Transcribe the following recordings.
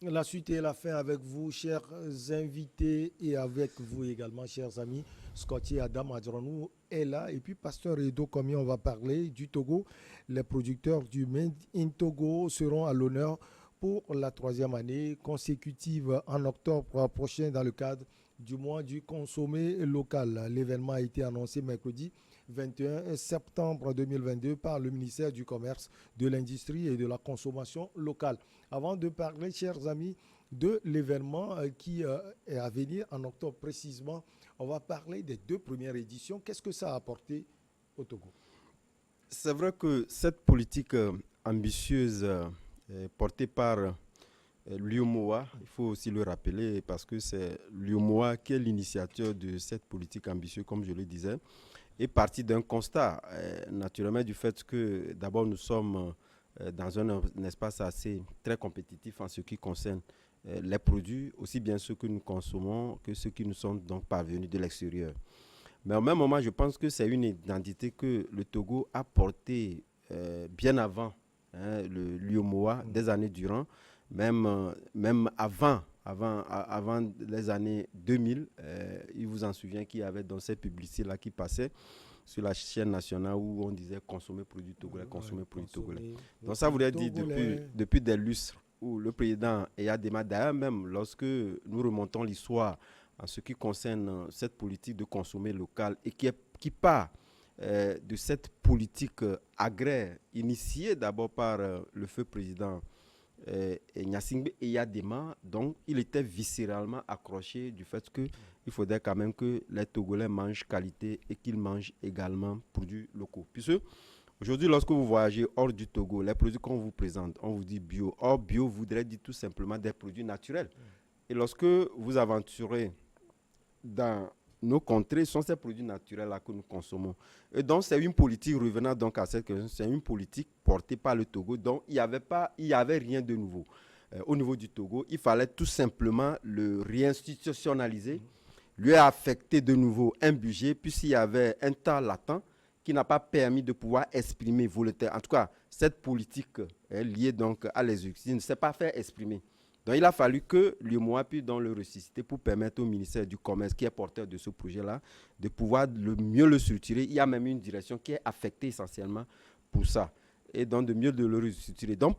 La suite et la fin avec vous, chers invités, et avec vous également, chers amis. Scotty Adam Adjonou est là. Et puis, Pasteur Edo, comme on va parler du Togo. Les producteurs du Made in Togo seront à l'honneur pour la troisième année consécutive en octobre prochain dans le cadre du mois du consommé local. L'événement a été annoncé mercredi 21 septembre 2022 par le ministère du Commerce, de l'Industrie et de la Consommation locale. Avant de parler, chers amis, de l'événement qui est à venir en octobre précisément, on va parler des deux premières éditions. Qu'est-ce que ça a apporté au Togo? C'est vrai que cette politique ambitieuse portée par l'UMOA, il faut aussi le rappeler parce que c'est l'UMOA qui est l'initiateur de cette politique ambitieuse, comme je le disais, est partie d'un constat, naturellement du fait que d'abord nous sommes dans un espace assez très compétitif en ce qui concerne les produits, aussi bien ceux que nous consommons que ceux qui nous sont donc parvenus de l'extérieur. Mais au même moment, je pense que c'est une identité que le Togo a portée bien avant l'UMOA, des années durant, même avant les années 2000. Il vous en souvient qu'il y avait dans ces publicités-là qui passaient sur la chaîne nationale où on disait consommer produits togolais, consommer produits togolais. Donc ça voulait dire depuis des lustres où le président Eyadema, d'ailleurs même lorsque nous remontons l'histoire en ce qui concerne cette politique de consommer local et qui part de cette politique agraire initiée d'abord par le feu président Gnassingbé Eyadema, donc il était viscéralement accroché du fait qu'il faudrait quand même que les Togolais mangent qualité et qu'ils mangent également produits locaux. Puisque aujourd'hui, lorsque vous voyagez hors du Togo, les produits qu'on vous présente, on vous dit bio. Or, bio voudrait dire tout simplement des produits naturels. Et lorsque vous aventurez dans nos contrées, ce sont ces produits naturels-là que nous consommons. Et donc, c'est une politique, revenant donc à cette question, c'est une politique portée par le Togo, donc il n'y avait rien de nouveau. Au niveau du Togo, il fallait tout simplement le réinstitutionnaliser, lui affecter de nouveau un budget, puisqu'il y avait un temps latent qui n'a pas permis de pouvoir exprimer volontairement. En tout cas, cette politique liée donc à l'exécutif ne s'est pas fait exprimer. Donc, il a fallu que l'UMOA puisse donc le ressusciter pour permettre au ministère du Commerce, qui est porteur de ce projet-là, de pouvoir mieux le structurer. Il y a même une direction qui est affectée essentiellement pour ça. Et donc, de mieux de le restructurer. Donc,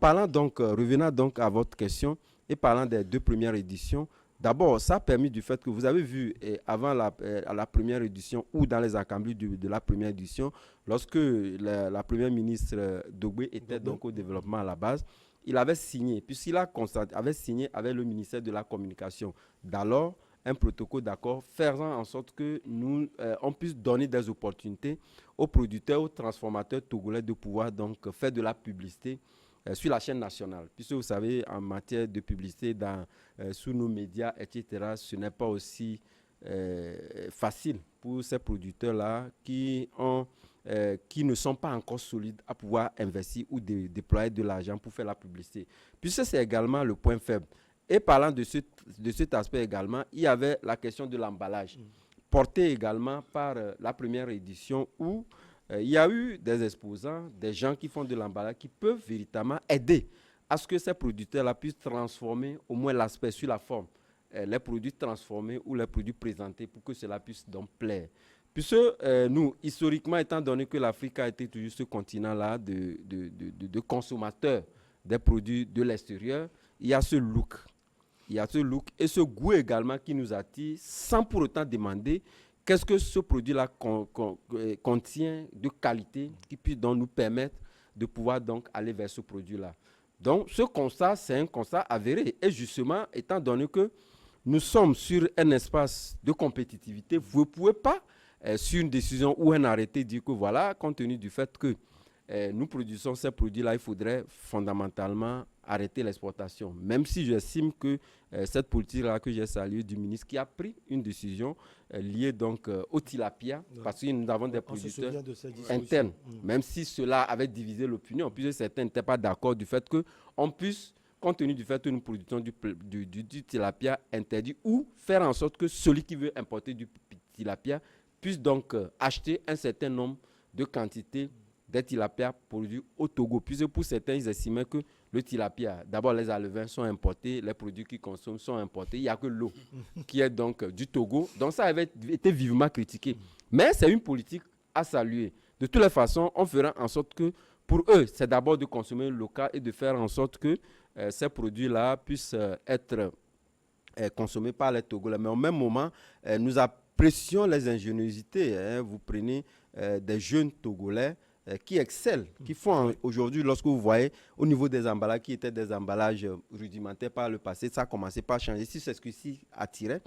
revenant donc à votre question et parlant des deux premières éditions, d'abord, ça a permis du fait que vous avez vu avant la première édition ou dans les accomplis de la première édition, lorsque la première ministre Dogbe était donc au développement à la base, il avait signé, puisqu'il avait signé avec le ministère de la Communication d'alors un protocole d'accord faisant en sorte que on puisse donner des opportunités aux producteurs, aux transformateurs togolais de pouvoir donc faire de la publicité sur la chaîne nationale. Puisque vous savez, en matière de publicité sous nos médias, etc., ce n'est pas aussi facile pour ces producteurs-là qui ne sont pas encore solides à pouvoir investir ou déployer de l'argent pour faire la publicité. Puisque c'est également le point faible. Et parlant de cet aspect également, il y avait la question de l'emballage, portée également par la première édition où il y a eu des exposants, des gens qui font de l'emballage qui peuvent véritablement aider à ce que ces producteurs-là puissent transformer au moins l'aspect sur la forme, les produits transformés ou les produits présentés pour que cela puisse donc plaire. Puisque nous, historiquement, étant donné que l'Afrique a été toujours ce continent-là de consommateurs des produits de l'extérieur, il y a ce look. Il y a ce look et ce goût également qui nous attire sans pour autant demander qu'est-ce que ce produit-là contient de qualité qui puisse donc nous permettre de pouvoir donc aller vers ce produit-là. Donc, ce constat, c'est un constat avéré. Et justement, étant donné que nous sommes sur un espace de compétitivité, vous ne pouvez pas, sur une décision ou un arrêté, dire que voilà, compte tenu du fait que nous produisons ces produits-là, il faudrait fondamentalement arrêter l'exportation. Même si j'estime que cette politique-là que j'ai saluée du ministre qui a pris une décision liée donc au tilapia, parce que nous avons des producteurs internes, même si cela avait divisé l'opinion, puisque certains n'étaient pas d'accord du fait qu'on puisse, compte tenu du fait que nous produisons du tilapia interdit, ou faire en sorte que celui qui veut importer du tilapia puisse donc acheter un certain nombre de quantités des tilapia produits au Togo. Puisque pour certains, ils estimaient que le tilapia. D'abord, les alevins sont importés, les produits qu'ils consomment sont importés. Il n'y a que l'eau qui est donc du Togo. Donc, ça avait été vivement critiqué. Mais c'est une politique à saluer. De toutes les façons, on fera en sorte que, pour eux, c'est d'abord de consommer local et de faire en sorte que ces produits-là puissent être consommés par les Togolais. Mais au même moment, nous apprécions les ingéniosités. Hein. Vous prenez des jeunes Togolais qui excellent, qui font aujourd'hui, lorsque vous voyez au niveau des emballages, qui étaient des emballages rudimentaires par le passé, ça a commencé par changer. Si c'est ce qui s'y attirait,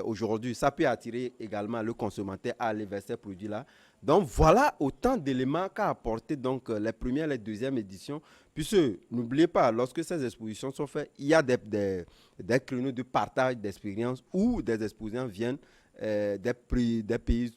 aujourd'hui, ça peut attirer également le consommateur à aller vers ces produits-là. Donc voilà autant d'éléments qu'a apporté donc les premières et les deuxièmes éditions. Puisque n'oubliez pas, lorsque ces expositions sont faites, il y a des créneaux de partage d'expériences où des exposants viennent des pays,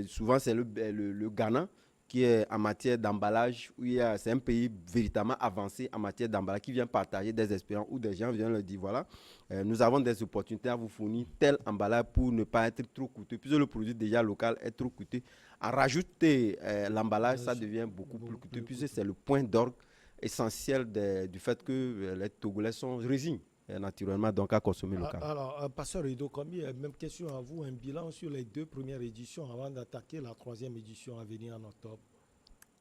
souvent c'est le Ghana, qui est en matière d'emballage, c'est un pays véritablement avancé en matière d'emballage, qui vient partager des expériences où des gens viennent leur dire, voilà, nous avons des opportunités à vous fournir tel emballage pour ne pas être trop coûteux. Puisque le produit déjà local est trop coûteux, en rajouter l'emballage, ça devient beaucoup plus coûteux, puisque c'est le point d'orgue essentiel du fait que les Togolais sont résignés naturellement donc à consommer local. Alors, Pasteur Edo Kombi, même question à vous, un bilan sur les 2 premières éditions avant d'attaquer la 3e édition à venir en octobre.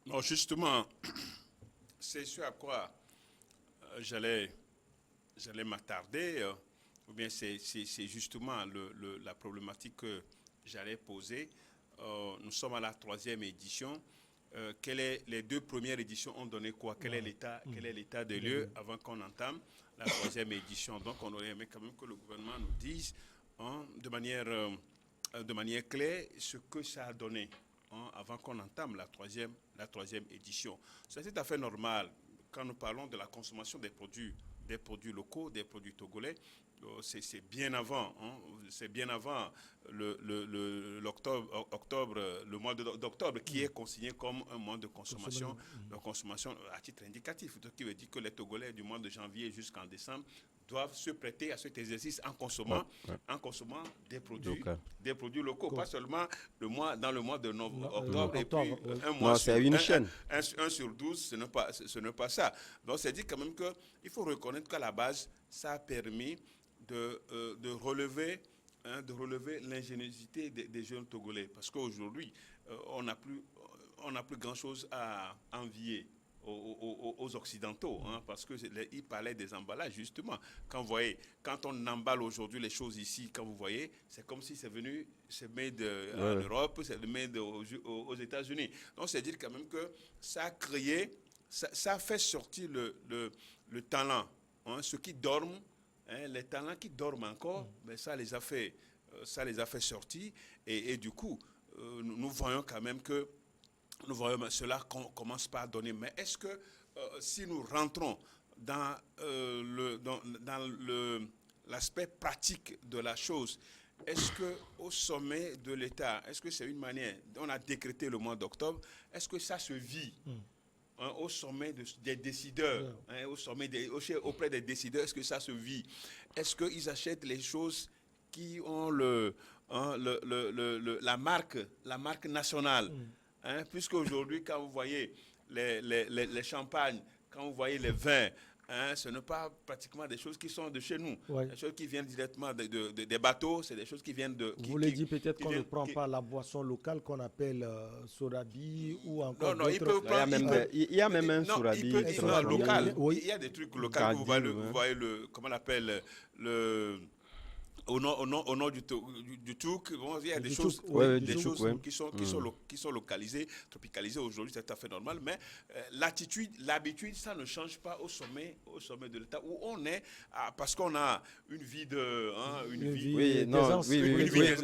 Non, justement, c'est ce à quoi j'allais m'attarder, ou bien c'est justement la problématique que j'allais poser. Nous sommes à la 3e édition. Les 2 premières éditions ont donné quoi? Quel est l'état des lieux avant qu'on entame la 3e édition? Donc, on aurait aimé quand même que le gouvernement nous dise de manière claire ce que ça a donné avant qu'on entame la 3e édition. C'est tout à fait normal quand nous parlons de la consommation des produits locaux, des produits togolais. C'est bien avant, c'est bien avant l'octobre, le mois d'octobre qui est consigné comme un mois de consommation à titre indicatif. Ce qui veut dire que les Togolais du mois de janvier jusqu'en décembre doivent se prêter à cet exercice en consommant des produits locaux, pas seulement dans le mois de octobre et puis un mois sur une chaîne. Un sur 12, ce n'est pas ça. Donc c'est dit quand même qu'il faut reconnaître qu'à la base, ça a permis de relever l'ingéniosité des jeunes Togolais. Parce qu'aujourd'hui, on n'a plus grand-chose à envier aux Occidentaux, parce qu'ils parlaient des emballages, justement. Quand on emballe aujourd'hui les choses ici, quand vous voyez, c'est comme si c'est made en Europe, c'est made aux États-Unis. Donc, c'est dire quand même que ça a créé, ça a fait sortir le talent. Ceux qui dorment, les talents qui dorment encore, mais ça les a fait sortir. Et du coup, nous voyons quand même que cela commence par donner. Mais est-ce que si nous rentrons dans l'aspect pratique de la chose, est-ce qu'au sommet de l'État, est-ce que c'est une manière, on a décrété le mois d'octobre, est-ce que ça se vit au sommet des décideurs, auprès des décideurs, est-ce que ça se vit? Est-ce qu'ils achètent les choses qui ont la marque nationale? Puisque aujourd'hui, quand vous voyez les champagnes, quand vous voyez les vins, ce n'est pas pratiquement des choses qui sont de chez nous. Des choses qui viennent directement des bateaux, c'est des choses qui viennent de... Vous voulez dire peut-être qu'on ne prend pas la boisson locale qu'on appelle sorabi ou encore il y a même un sorabi local. Il y a des trucs locaux. Vous voyez comment on appelle au nord du Touk, il y a des choses qui sont localisées, tropicalisées aujourd'hui, c'est tout à fait normal, mais l'habitude, ça ne change pas au sommet de l'État où on est, parce qu'on a une vie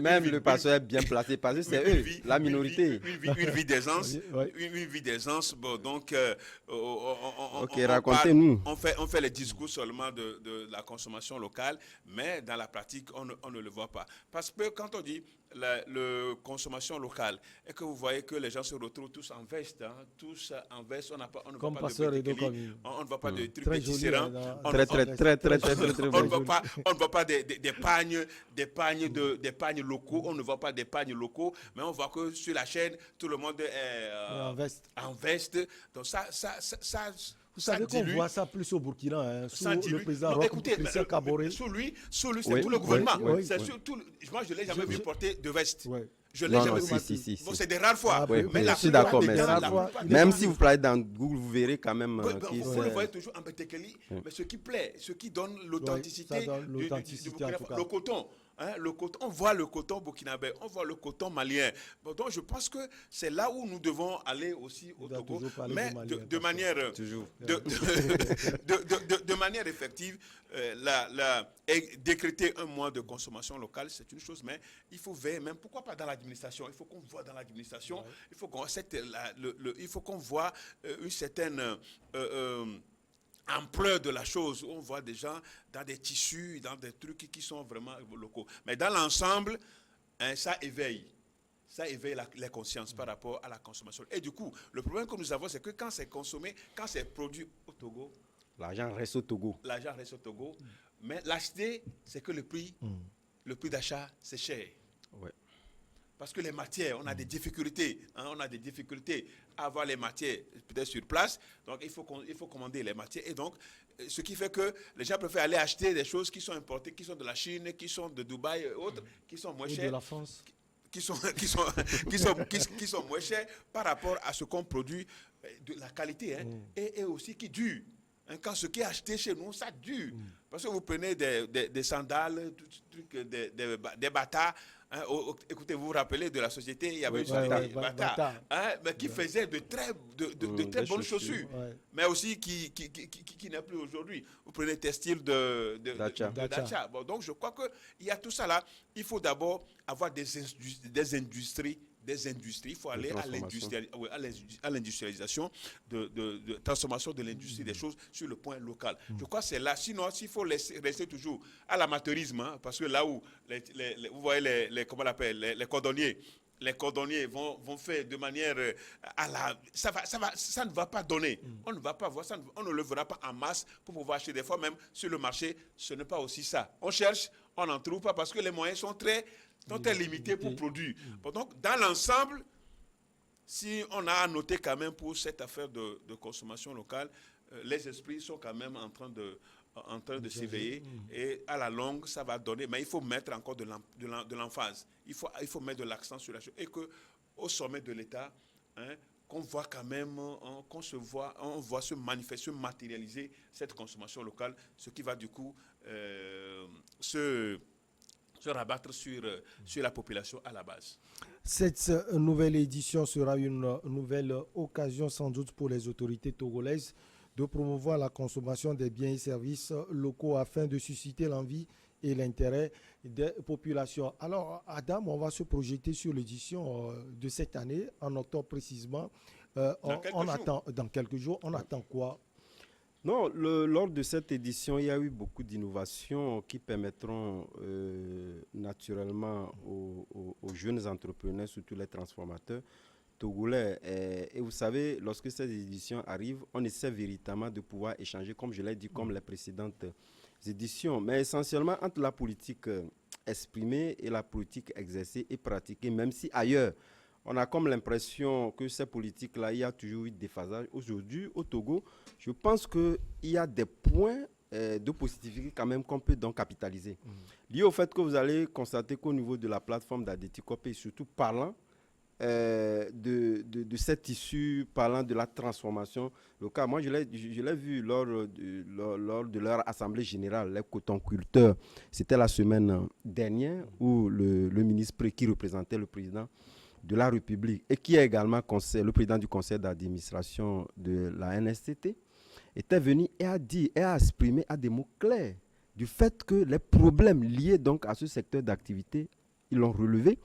même le pasteur est bien placé, parce que c'est eux, la minorité. Une vie d'aisance, donc racontez-nous. On fait les discours seulement de la consommation locale, mais dans la pratique, on ne le voit pas. Parce que quand on dit la consommation locale, et que vous voyez que les gens se retrouvent tous en veste, on ne voit pas de bikini, on ne voit pas de trucs différents. On ne voit pas des pagnes locaux, on ne voit pas des pagnes locaux, mais on voit que sur la chaîne, tout le monde est en veste. Donc ça Vous savez qu'on voit ça plus au Burkina, hein, sous le président Christian Kaboré. Sous lui, c'est tout le gouvernement. Moi, je ne l'ai jamais vu porter de veste. Je l'ai jamais vu. Bon, c'est des rares fois. Mais je suis d'accord. Même si vous parlez dans Google, vous verrez quand même. Vous le voyez toujours en Betekeli. Mais ce qui plaît, ce qui donne l'authenticité, le coton. Hein, on voit le coton burkinabé, on voit le coton malien. Bon, donc je pense que c'est là où nous devons aller aussi au Togo, mais de manière effective. Décréter un mois de consommation locale, c'est une chose, mais il faut veiller même, pourquoi pas dans l'administration, il faut qu'on voit dans l'administration, il faut qu'on voit une certaine ampleur de la chose, où on voit des gens dans des tissus, dans des trucs qui sont vraiment locaux. Mais dans l'ensemble, ça éveille les consciences par rapport à la consommation. Et du coup, le problème que nous avons, c'est que quand c'est consommé, quand c'est produit au Togo, l'argent reste au Togo. Mais l'acheter, c'est que le prix d'achat, c'est cher. Ouais. Parce que les matières, on a des difficultés. À avoir les matières peut-être sur place. Donc, il faut commander les matières. Et donc, ce qui fait que les gens préfèrent aller acheter des choses qui sont importées, qui sont de la Chine, qui sont de Dubaï et autres, qui sont moins chères. De la France. Qui sont moins chers par rapport à ce qu'on produit de la qualité. Et aussi qui dure. Quand ce qui est acheté chez nous, ça dure. Parce que vous prenez des sandales, des bâtards. Écoutez, vous vous rappelez de la société, il y avait une société Bata, mais qui faisait de très bonnes chaussures, mais aussi qui n'est plus aujourd'hui. Vous prenez Textile de Dacha. Bon, donc je crois qu'il y a tout ça là. Il faut d'abord avoir des industries. Il faut aller à l'industrialisation, de transformation de l'industrie des choses sur le point local. Je crois que c'est là. Sinon, s'il faut rester toujours à l'amateurisme, parce que là où vous voyez les cordonniers. Les cordonniers vont faire de manière ça ne va pas donner. On ne va pas voir ça, on ne le verra pas en masse pour pouvoir acheter. Des fois même sur le marché, ce n'est pas aussi ça. On cherche, on n'en trouve pas parce que les moyens sont très limités pour produire. Bon, donc dans l'ensemble, si on a à noter quand même pour cette affaire de consommation locale, les esprits sont quand même en train de s'éveiller et à la longue ça va donner, mais il faut mettre encore de l'emphase, il faut mettre de l'accent sur la chose et qu'au sommet de l'État, qu'on voit quand même, on voit se manifester, se matérialiser cette consommation locale, ce qui va du coup se rabattre sur la population à la base. Cette nouvelle édition sera une nouvelle occasion sans doute pour les autorités togolaises de promouvoir la consommation des biens et services locaux afin de susciter l'envie et l'intérêt des populations. Alors, Adam, on va se projeter sur l'édition de cette année, en octobre précisément. Dans quelques jours, on attend quoi? Non, lors de cette édition, il y a eu beaucoup d'innovations qui permettront naturellement aux jeunes entrepreneurs, surtout les transformateurs togolais. Et vous savez, lorsque cette édition arrive, on essaie véritablement de pouvoir échanger, comme je l'ai dit, comme les précédentes éditions, mais essentiellement entre la politique exprimée et la politique exercée et pratiquée, même si ailleurs, on a comme l'impression que ces politiques-là, il y a toujours eu des phasages. Aujourd'hui, au Togo, je pense qu'il y a des points de positivité quand même qu'on peut donc capitaliser. Lié au fait que vous allez constater qu'au niveau de la plateforme d'Adetikop, et surtout parlant de cette issue, parlant de la transformation locale. Moi, je l'ai vu lors de leur assemblée générale, les cotonculteurs. C'était la semaine dernière où le ministre qui représentait le président de la République et qui est également le président du conseil d'administration de la NSTT, était venu et a exprimé à des mots clairs du fait que les problèmes liés donc à ce secteur d'activité, ils l'ont relevé.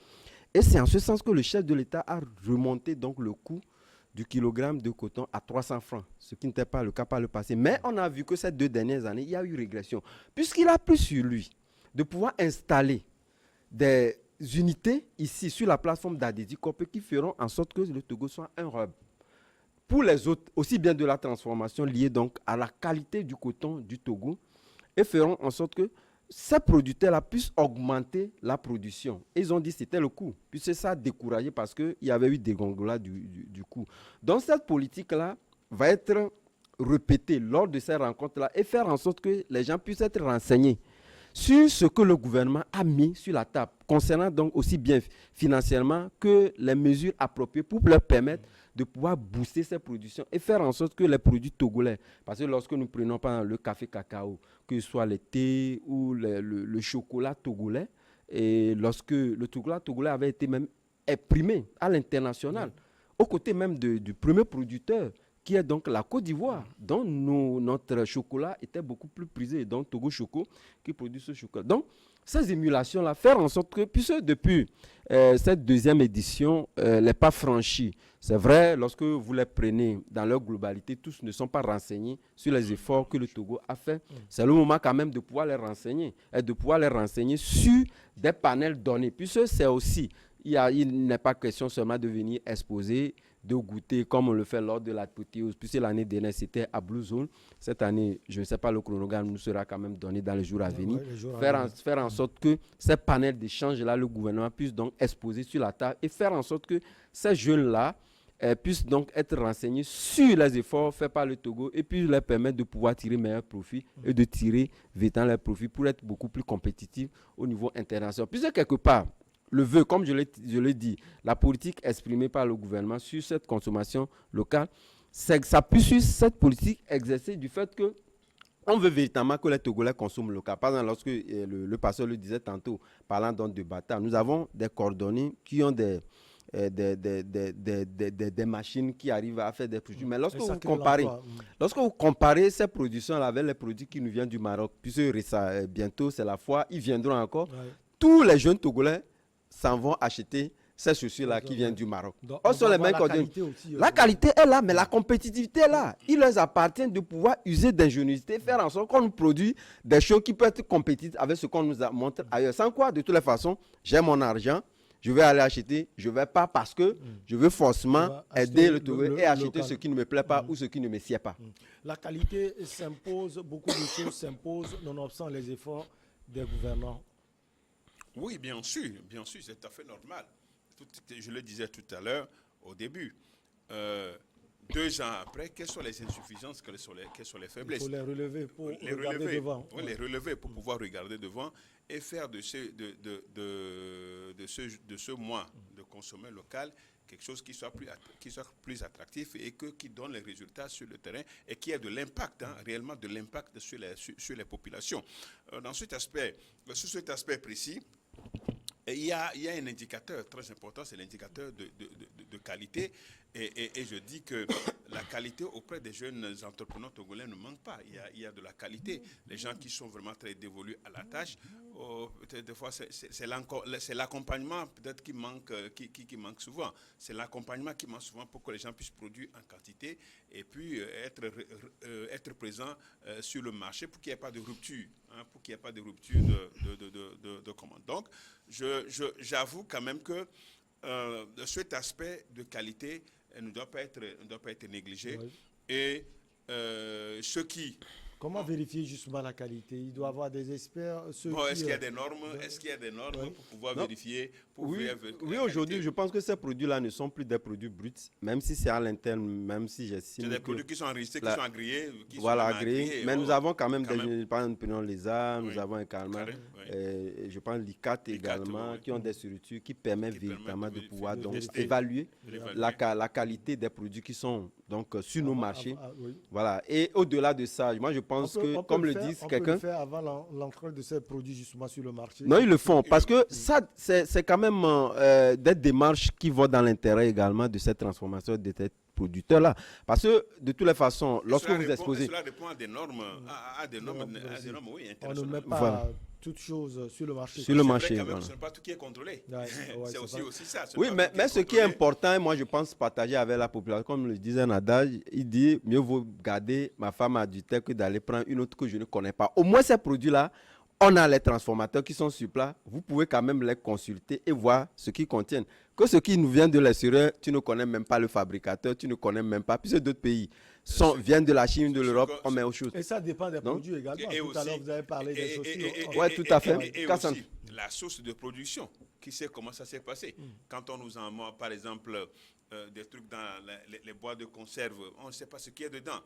Et c'est en ce sens que le chef de l'État a remonté donc le coût du kilogramme de coton à 300 francs, ce qui n'était pas le cas par le passé. Mais on a vu que ces 2 dernières années, il y a eu régression, puisqu'il a pris sur lui de pouvoir installer des unités ici sur la plateforme d'Adetikop qui feront en sorte que le Togo soit un hub pour les autres, aussi bien de la transformation liée donc à la qualité du coton du Togo, et feront en sorte que ces producteurs-là puissent augmenter la production. Et ils ont dit que c'était le coût, puisque ça a découragé parce qu'il y avait eu des gondolas du coût. Donc cette politique-là va être répéter lors de ces rencontres-là et faire en sorte que les gens puissent être renseignés sur ce que le gouvernement a mis sur la table, concernant donc aussi bien financièrement que les mesures appropriées pour leur permettre de pouvoir booster ces productions et faire en sorte que les produits togolais, parce que lorsque nous prenons par exemple le café cacao, que ce soit le thé ou le chocolat togolais, et lorsque le chocolat togolais avait été même imprimé à l'international, aux côtés même du premier producteur, qui est donc la Côte d'Ivoire, dont notre chocolat était beaucoup plus prisé, donc Togo Choco, qui produit ce chocolat. Donc, ces émulations-là, faire en sorte que, puisque depuis cette deuxième édition, les pas franchis, c'est vrai, lorsque vous les prenez dans leur globalité, tous ne sont pas renseignés sur les efforts que le Togo a fait. C'est le moment quand même de pouvoir les renseigner, et de pouvoir les renseigner sur des panels donnés, puisque c'est aussi, il n'est pas question seulement de venir exposer, de goûter comme on le fait lors de l'apothéose, puisque l'année dernière c'était à Blue Zone. Cette année, je ne sais pas, le chronogramme nous sera quand même donné dans les jours à venir. Faire en sorte que ces panels d'échange-là, le gouvernement puisse donc exposer sur la table et faire en sorte que ces jeunes-là puissent donc être renseignés sur les efforts faits par le Togo et puis leur permettre de pouvoir tirer meilleur profit et de tirer vêtant leurs profits pour être beaucoup plus compétitifs au niveau international. Puisque quelque part, le vœu, comme je l'ai dit, la politique exprimée par le gouvernement sur cette consommation locale, c'est que ça puisse sur cette politique exercée du fait que on veut véritablement que les Togolais consomment local. Par exemple, lorsque le pasteur le disait tantôt, parlant donc de Bata, nous avons des cordonniers qui ont des machines qui arrivent à faire des produits. Mais lorsque vous comparez ces productions-là avec les produits qui nous viennent du Maroc, puisque bientôt c'est la fois, ils viendront encore, tous les jeunes Togolais s'en vont acheter ces chaussures-là qui viennent du Maroc. Sont les mêmes la qualité est là, mais la compétitivité est là. Il leur appartient de pouvoir user d'ingéniosité, faire en sorte qu'on nous produise des choses qui peuvent être compétitives avec ce qu'on nous montre ailleurs. Sans quoi, de toutes les façons, j'ai mon argent, je vais aller acheter, je ne vais pas parce que je veux forcément aider le Togo et acheter ce qui ne me plaît pas ou ce qui ne me sied pas. La qualité s'impose, beaucoup de choses s'imposent, nonobstant les efforts des gouvernants. Oui, bien sûr, c'est tout à fait normal. Je le disais tout à l'heure, au début. 2 ans après, quelles sont les insuffisances, quelles sont les faiblesses? Il faut les relever pour regarder devant. Oui, les relever pour pouvoir regarder devant et faire de ce mois de consommer local quelque chose qui soit plus attractif et qui donne les résultats sur le terrain et qui ait de l'impact, réellement de l'impact sur les populations. Sur cet aspect précis, il y a un indicateur très important, c'est l'indicateur de qualité. Et je dis que la qualité auprès des jeunes entrepreneurs togolais ne manque pas. Il y a de la qualité. Les gens qui sont vraiment très dévolus à la tâche, peut-être des fois c'est l'accompagnement peut-être qui manque souvent. C'est l'accompagnement qui manque souvent pour que les gens puissent produire en quantité et puis être présents sur le marché pour qu'il n'y ait pas de rupture, pour qu'il n'y ait pas de rupture de commande. Donc, j'avoue quand même que cet aspect de qualité ne doit pas être négligé. Oui. Et Comment vérifier justement la qualité? Il doit y avoir des experts. Est-ce qu'il y a des normes? Pour pouvoir vérifier? Oui, aujourd'hui, je pense que ces produits-là ne sont plus des produits bruts, même si c'est à l'interne, même si j'estime. C'est des produits qui sont enregistrés, qui sont agréés. Agréés. Mais nous avons quand même par exemple, les arts, nous avons également, je pense, l'ICAT également, qui ont des structures qui permettent véritablement de pouvoir donc évaluer la qualité des produits qui sont donc sur nos marchés. Voilà. Et au-delà de ça, moi je pense que, comme le dit quelqu'un. On peut le faire avant l'entrée de ces produits justement sur le marché. Non, ils le font parce que ça, c'est quand même des démarches qui vont dans l'intérêt également de cette transformation de ces producteurs-là. Parce que de toutes les façons, lorsque vous exposez. Cela répond à des normes, oui, internationales. On ne met pas toutes choses sur le marché. Sur le marché. Quand même, ce n'est pas tout qui est contrôlé. C'est aussi ça. Oui, mais ce qui est important, moi je pense partager avec la population, comme le disait Nada, il dit mieux vaut garder ma femme adultère que d'aller prendre une autre que je ne connais pas. Au moins ces produits-là, on a les transformateurs qui sont sur place. Vous pouvez quand même les consulter et voir ce qu'ils contiennent. Que ce qui nous vient de l'extérieur, tu ne connais même pas le fabricateur, tu ne connais même pas. Puisque d'autres pays viennent de la Chine, de l'Europe, on met autre chose. Et ça dépend des produits également. Tout à l'heure, vous avez parlé des chaussures. Oui, tout à fait. Et aussi la source de production. Qui sait comment ça s'est passé? Quand on nous envoie, par exemple, des trucs dans les boîtes de conserve, on ne sait pas ce qu'il y a dedans.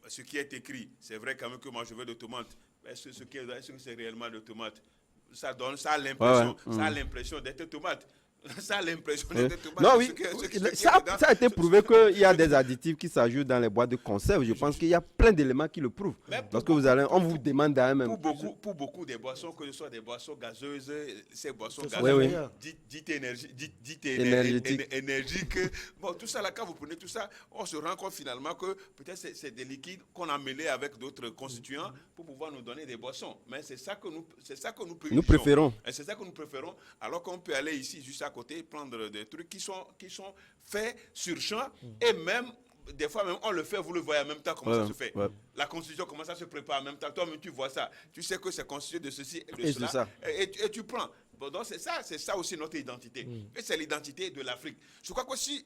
ce qui est écrit, c'est vrai quand même que moi je veux de tomates. Est-ce que c'est réellement de tomates? Ça a l'impression d'être tomate. Ça a l'impression d'être tomate. Non, oui, ça a été prouvé qu'il y a des additifs qui s'ajoutent dans les boîtes de conserve. Je pense qu'il y a plein d'éléments qui le prouvent. Lorsque on vous demande à même. Pour beaucoup des boissons, que ce soit des boissons gazeuses, ces boissons gazeuses, dites énergiques. Bon, tout ça là, quand vous prenez tout ça, on se rend compte finalement que peut-être c'est des liquides qu'on a mêlés avec d'autres constituants pour pouvoir nous donner des boissons. Mais c'est ça que nous préférons. Et c'est ça que nous préférons, alors qu'on peut aller ici juste à côté, prendre des trucs qui sont faits sur champ et même des fois même on le fait, vous le voyez en même temps comment ça se fait. La constitution, comment ça se prépare en même temps. Toi-même tu vois ça, tu sais que c'est constitué de ceci et de cela et tu prends. Bon, donc c'est ça aussi notre identité. Et c'est l'identité de l'Afrique. Je crois que si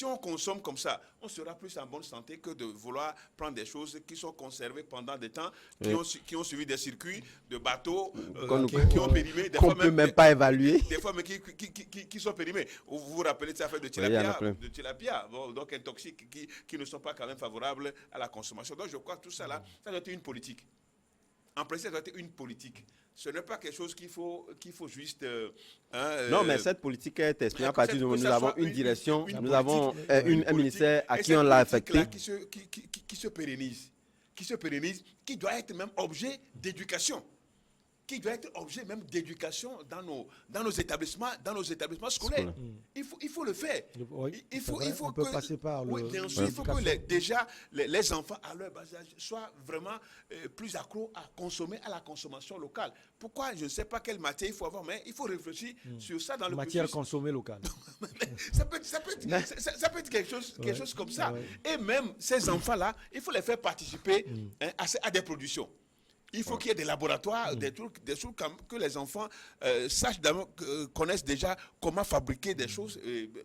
on consomme comme ça, on sera plus en bonne santé que de vouloir prendre des choses qui sont conservées pendant des temps, qui ont suivi des circuits de bateaux, qui ont périmé. Qu'on ne peut même pas évaluer. Des fois, mais qui sont périmés. Vous vous rappelez de cette affaire de tilapia, bon, donc un toxique qui ne sont pas quand même favorables à la consommation. Donc je crois que tout ça là, ça doit être une politique. En principe, ça doit être une politique. Ce n'est pas quelque chose qu'il faut juste... non, mais cette politique est expliquée à partir du moment où nous avons une direction, nous avons un ministère à qui on l'a affecté. Qui se pérennise, qui doit être même objet d'éducation. Qui doit être objet même d'éducation dans nos établissements scolaires. Il faut le faire. Il faut que passer par le. Oui, bien sûr, il faut que déjà les enfants à leur bas âge soient vraiment plus accros à consommer, à la consommation locale. Pourquoi? Je ne sais pas quelle matière il faut avoir, mais il faut réfléchir sur ça dans le matière consommée locale. ça peut être quelque chose comme ça. Et même ces enfants-là, il faut les faire participer à des productions. Il faut qu'il y ait des laboratoires, des trucs que les enfants sachent, connaissent déjà comment fabriquer des choses.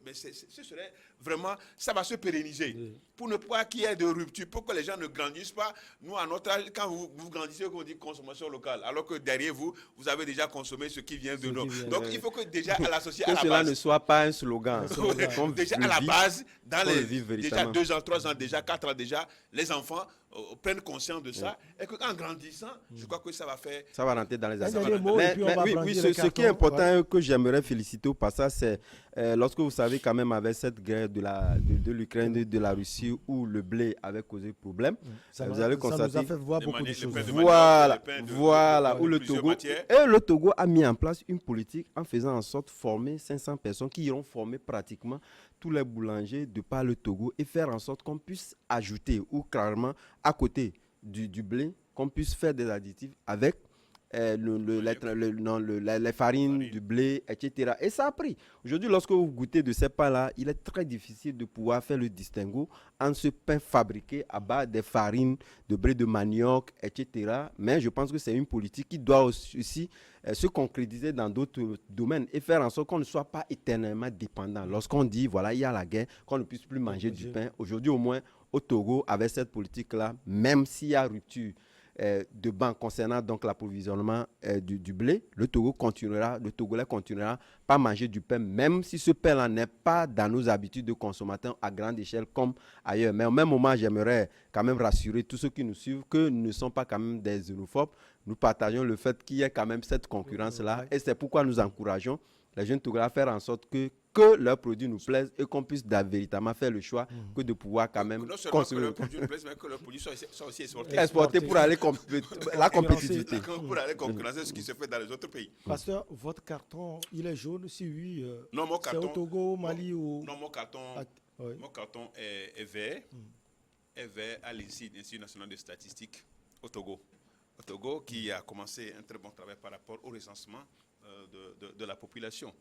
Mais ce serait vraiment, ça va se pérenniser. Pour ne pas qu'il y ait de rupture, pour que les gens ne grandissent pas. Nous, à notre âge, quand vous grandissez, on dit consommation locale, alors que derrière vous avez déjà consommé ce qui vient de nous. Donc, il faut que déjà à l'associer à la base. Que cela ne soit pas un slogan. Déjà à la base, dans déjà 2 ans, 3 ans, déjà 4 ans, déjà, les enfants prennent conscience de ça et qu'en grandissant, je crois que ça va faire... Ça va rentrer dans les affaires. Oui, ce qui est important que j'aimerais féliciter au passage, c'est lorsque vous savez quand même avec cette guerre de l'Ukraine, de la Russie, où le blé avait causé problème, vous allez constater... Ça nous a fait voir beaucoup de choses. Voilà, où le Togo a mis en place une politique en faisant en sorte de former 500 personnes qui iront former pratiquement tous les boulangers de par le Togo et faire en sorte qu'on puisse ajouter ou clairement à côté du blé, qu'on puisse faire des additifs avec les farines, du blé, etc. Et ça a pris. Aujourd'hui, lorsque vous goûtez de ces pains-là, il est très difficile de pouvoir faire le distinguo entre ce pain fabriqué à base des farines, de blé de manioc, etc. Mais je pense que c'est une politique qui doit aussi se concrétiser dans d'autres domaines et faire en sorte qu'on ne soit pas éternellement dépendant. Lorsqu'on dit, voilà, il y a la guerre, qu'on ne puisse plus manger du pain. Aujourd'hui, au moins, au Togo, avec cette politique-là, même s'il y a rupture de banque concernant donc l'approvisionnement du blé, le Togolais continuera pas manger du pain, même si ce pain-là n'est pas dans nos habitudes de consommateurs à grande échelle comme ailleurs. Mais au même moment, j'aimerais quand même rassurer tous ceux qui nous suivent que nous ne sommes pas quand même des xénophobes. Nous partageons le fait qu'il y ait quand même cette concurrence-là et c'est pourquoi nous encourageons les jeunes Togolais à faire en sorte que leurs produits nous plaisent et qu'on puisse véritablement faire le choix que de pouvoir quand même consommer. Non seulement que leurs produits nous plaisent, mais que leurs produits soient aussi exportés pour aller la compétitivité. Pour aller concurrencer ce qui se fait dans les autres pays. Pasteur, votre carton, il est jaune? Si oui, c'est au Togo, au Mali ou... Non, mon carton est vert. Est vert à l'Institut national de statistique au Togo. Au Togo, qui a commencé un très bon travail par rapport au recensement de la population.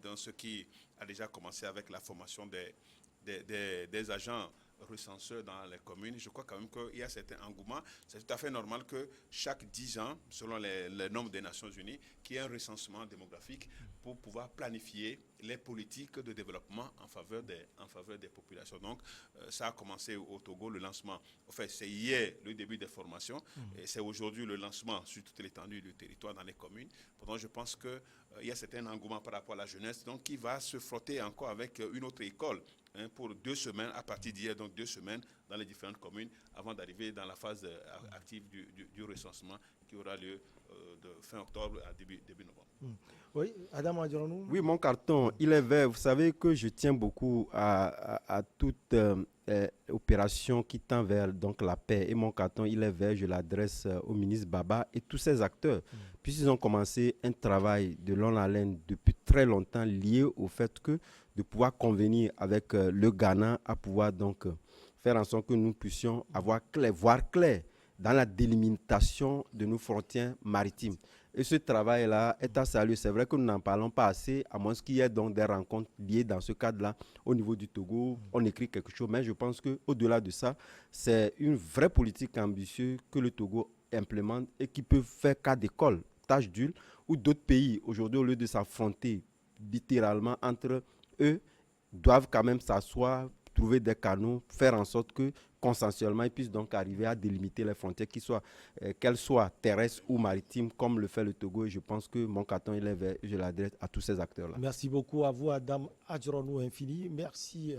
Dans ce qui a déjà commencé avec la formation des agents recenseurs dans les communes. Je crois quand même qu'il y a certains engouements. C'est tout à fait normal que chaque 10 ans, selon les normes des Nations Unies, qu'il y ait un recensement démographique pour pouvoir planifier les politiques de développement en faveur des populations. Donc, ça a commencé au Togo, le lancement. En fait, c'est hier le début des formations et c'est aujourd'hui le lancement sur toute l'étendue du territoire dans les communes. Pourtant, je pense qu'il y a certains engouements par rapport à la jeunesse, donc qui va se frotter encore avec une autre école pour 2 semaines, à partir d'hier, donc 2 semaines, dans les différentes communes, avant d'arriver dans la phase active du recensement qui aura lieu de fin octobre à début novembre. Oui, Adam Adjaranou. Oui, mon carton, il est vert. Vous savez que je tiens beaucoup à toute opération qui tend vers donc, la paix. Et mon carton, il est vert. Je l'adresse au ministre Baba et tous ses acteurs. Puisqu'ils ont commencé un travail de longue haleine depuis très longtemps lié au fait que de pouvoir convenir avec le Ghana à pouvoir donc faire en sorte que nous puissions voir clair dans la délimitation de nos frontières maritimes. Et ce travail-là est à saluer. C'est vrai que nous n'en parlons pas assez, à moins qu'il y ait donc des rencontres liées dans ce cadre-là au niveau du Togo. On écrit quelque chose, mais je pense qu'au-delà de ça, c'est une vraie politique ambitieuse que le Togo implémente et qui peut faire cas d'école, tâche d'huile, où d'autres pays, aujourd'hui, au lieu de s'affronter littéralement entre eux, doivent quand même s'asseoir, trouver des canaux, faire en sorte que consensuellement, ils puissent donc arriver à délimiter les frontières, qu'elles soient terrestres ou maritimes, comme le fait le Togo. Et je pense que mon carton, il est vert, je l'adresse à tous ces acteurs-là. Merci beaucoup à vous, Adam Adjaranou Infini. Merci.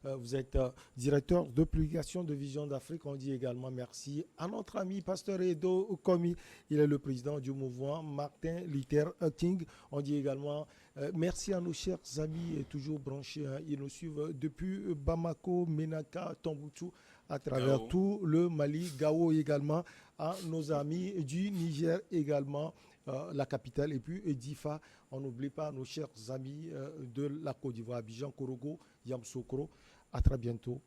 Vous êtes directeur de publication de Vision d'Afrique. On dit également merci à notre ami Pasteur Edo Komi. Il est le président du mouvement Martin Luther King. On dit également merci à nos chers amis toujours branchés. Ils nous suivent depuis Bamako, Menaka, Tombouctou, à travers tout le Mali, Gao également, à nos amis du Niger également, la capitale, et puis Difa. On n'oublie pas nos chers amis de la Côte d'Ivoire, Abidjan, Korogo, Yamoussoukro. À très bientôt.